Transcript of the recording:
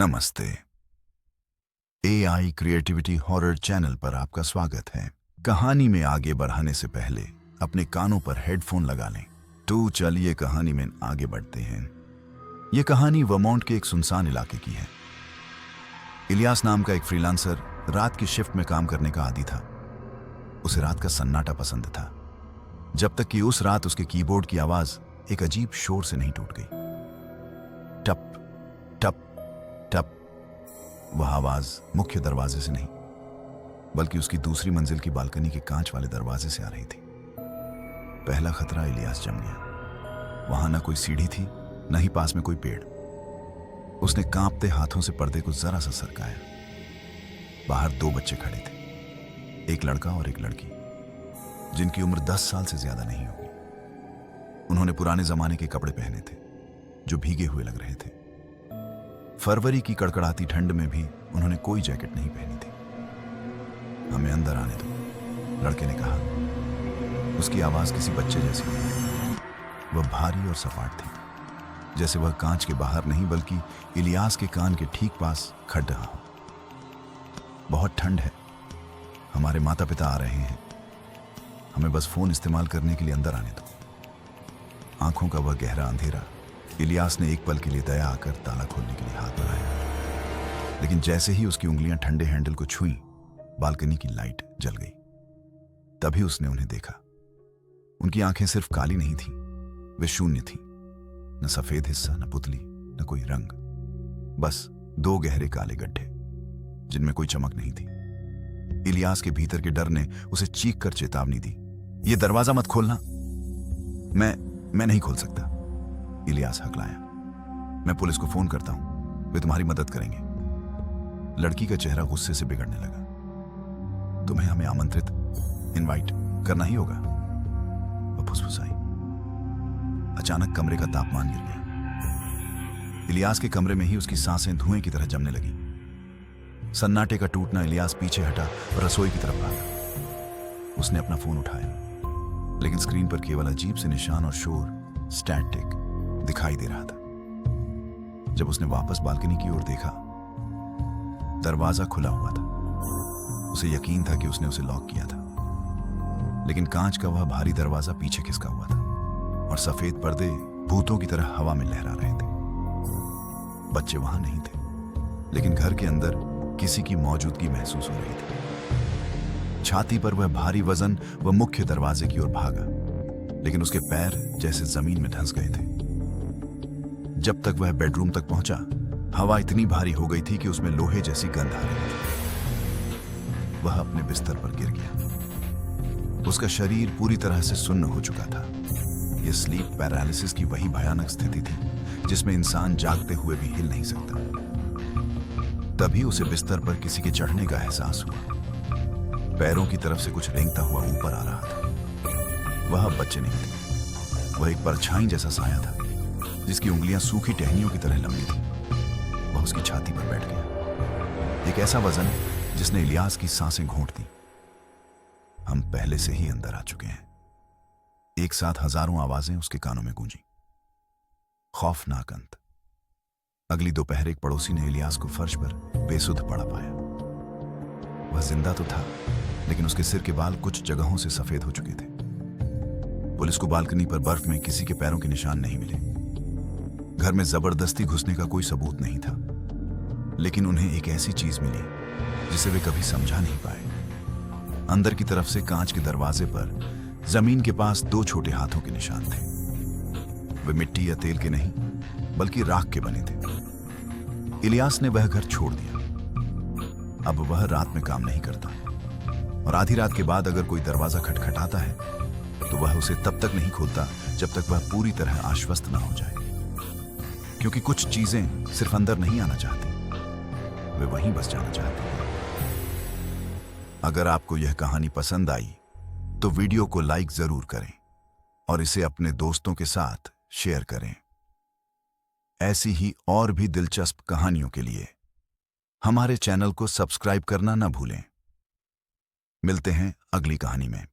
नमस्ते। AI creativity horror channel पर आपका स्वागत है। कहानी में आगे बढ़ाने से पहले अपने कानों पर हेडफोन लगा लें। तो चलिए कहानी में आगे बढ़ते हैं। यह कहानी वर्मोंट के एक सुनसान इलाके की है। इलियास नाम का एक फ्रीलांसर रात की शिफ्ट में काम करने का आदी था। उसे रात का सन्नाटा पसंद था, जब तक कि उस रात उसके कीबोर्ड की आवाज एक अजीब शोर से नहीं टूट गई। टप टप टप। वह आवाज मुख्य दरवाजे से नहीं, बल्कि उसकी दूसरी मंजिल की बालकनी के कांच वाले दरवाजे से आ रही थी। पहला खतरा इलियास जम गया। वहां न कोई सीढ़ी थी, न ही पास में कोई पेड़। उसने कांपते हाथों से पर्दे को जरा सा सरकाया। बाहर दो बच्चे खड़े थे, एक लड़का और एक लड़की, जिनकी उम्र 10 साल से ज्यादा नहीं होगी। उन्होंने पुराने जमाने के कपड़े पहने थे, जो भीगे हुए लग रहे थे। फरवरी की कड़कड़ाती ठंड में भी उन्होंने कोई जैकेट नहीं पहनी थी। हमें अंदर आने दो, लड़के ने कहा। उसकी आवाज किसी बच्चे जैसी थी। वह भारी और सपाट थी, जैसे वह कांच के बाहर नहीं बल्कि इलियास के कान के ठीक पास खड़ रहा हो। बहुत ठंड है, हमारे माता पिता आ रहे हैं, हमें बस फोन इस्तेमाल करने के लिए अंदर आने दो। आंखों का वह गहरा अंधेरा। इलियास ने एक पल के लिए दया आकर ताला खोलने के लिए हाथ बढ़ाया, लेकिन जैसे ही उसकी उंगलियां ठंडे हैंडल को छुईं, बालकनी की लाइट जल गई। तभी उसने उन्हें देखा। उनकी आंखें सिर्फ काली नहीं थीं, वे शून्य थीं। न सफेद हिस्सा, न पुतली, न कोई रंग, बस दो गहरे काले गड्ढे जिनमें कोई चमक नहीं थी। इलियास के भीतर के डर ने उसे चीख कर चेतावनी दी, "यह दरवाजा मत खोलना।" मैं नहीं खोल सकता, इलियास हकलाया। "मैं पुलिस को फोन करता हूं, वे तुम्हारी मदद करेंगे।" लड़की का चेहरा गुस्से से बिगड़ने लगा। "तुम्हें हमें आमंत्रित इनवाइट करना ही होगा," वह फुसफुसाई। अचानक कमरे का तापमान गिर गया। इलियास के कमरे में ही उसकी सांसें धुएं की तरह जमने लगी। सन्नाटे का टूटना। इलियास पीछे हटा और रसोई की तरफ भागा। उसने अपना फोन उठाया, लेकिन स्क्रीन पर केवल अजीब से निशान और शोर स्टैटिक दिखाई दे रहा था। जब उसने वापस बालकनी की ओर देखा, दरवाजा खुला हुआ था। उसे यकीन था कि उसने उसे लॉक किया था, लेकिन कांच का वह भारी दरवाजा पीछे खिसका हुआ था और सफेद पर्दे भूतों की तरह हवा में लहरा रहे थे। बच्चे वहां नहीं थे, लेकिन घर के अंदर किसी की मौजूदगी महसूस हो रही थी। छाती पर वह भारी वजन वह मुख्य दरवाजे की ओर भागा, लेकिन उसके पैर जैसे जमीन में धंस गए थे। जब तक वह बेडरूम तक पहुंचा, हवा इतनी भारी हो गई थी कि उसमें लोहे जैसी गंध आ रही थी। वह अपने बिस्तर पर गिर गया। उसका शरीर पूरी तरह से सुन्न हो चुका था। यह स्लीप पैरालिसिस की वही भयानक स्थिति थी, जिसमें इंसान जागते हुए भी हिल नहीं सकता। तभी उसे बिस्तर पर किसी के चढ़ने का एहसास हुआ। पैरों की तरफ से कुछ रेंगता हुआ ऊपर आ रहा था। वह अब बच्चे नहीं थे, वह एक परछाई जैसा साया था, जिसकी उंगलियां सूखी टहनियों की तरह लंबी थी। वह उसकी छाती पर बैठ गया। एक ऐसा वजन जिसने इलियास की सांसें घोंट दी। हम पहले से ही अंदर आ चुके हैं। एक साथ हजारों आवाजें उसके कानों में गूंजी। खौफनाक अंत। अगली दोपहर एक पड़ोसी ने इलियास को फर्श पर बेसुध पड़ा पाया। वह जिंदा तो था, लेकिन उसके सिर के बाल कुछ जगहों से सफेद हो चुके थे। पुलिस को बालकनी पर बर्फ में किसी के पैरों के निशान नहीं मिले। घर में जबरदस्ती घुसने का कोई सबूत नहीं था, लेकिन उन्हें एक ऐसी चीज मिली जिसे वे कभी समझा नहीं पाए। अंदर की तरफ से कांच के दरवाजे पर जमीन के पास दो छोटे हाथों के निशान थे। वे मिट्टी या तेल के नहीं, बल्कि राख के बने थे। इलियास ने वह घर छोड़ दिया। अब वह रात में काम नहीं करता, और आधी रात के बाद अगर कोई दरवाजा खटखटाता है तो वह उसे तब तक नहीं खोलता जब तक वह पूरी तरह आश्वस्त ना हो जाए, क्योंकि कुछ चीजें सिर्फ अंदर नहीं आना चाहती, वे वहीं बस जाना चाहती हैं। अगर आपको यह कहानी पसंद आई तो वीडियो को लाइक जरूर करें और इसे अपने दोस्तों के साथ शेयर करें। ऐसी ही और भी दिलचस्प कहानियों के लिए हमारे चैनल को सब्सक्राइब करना ना भूलें। मिलते हैं अगली कहानी में।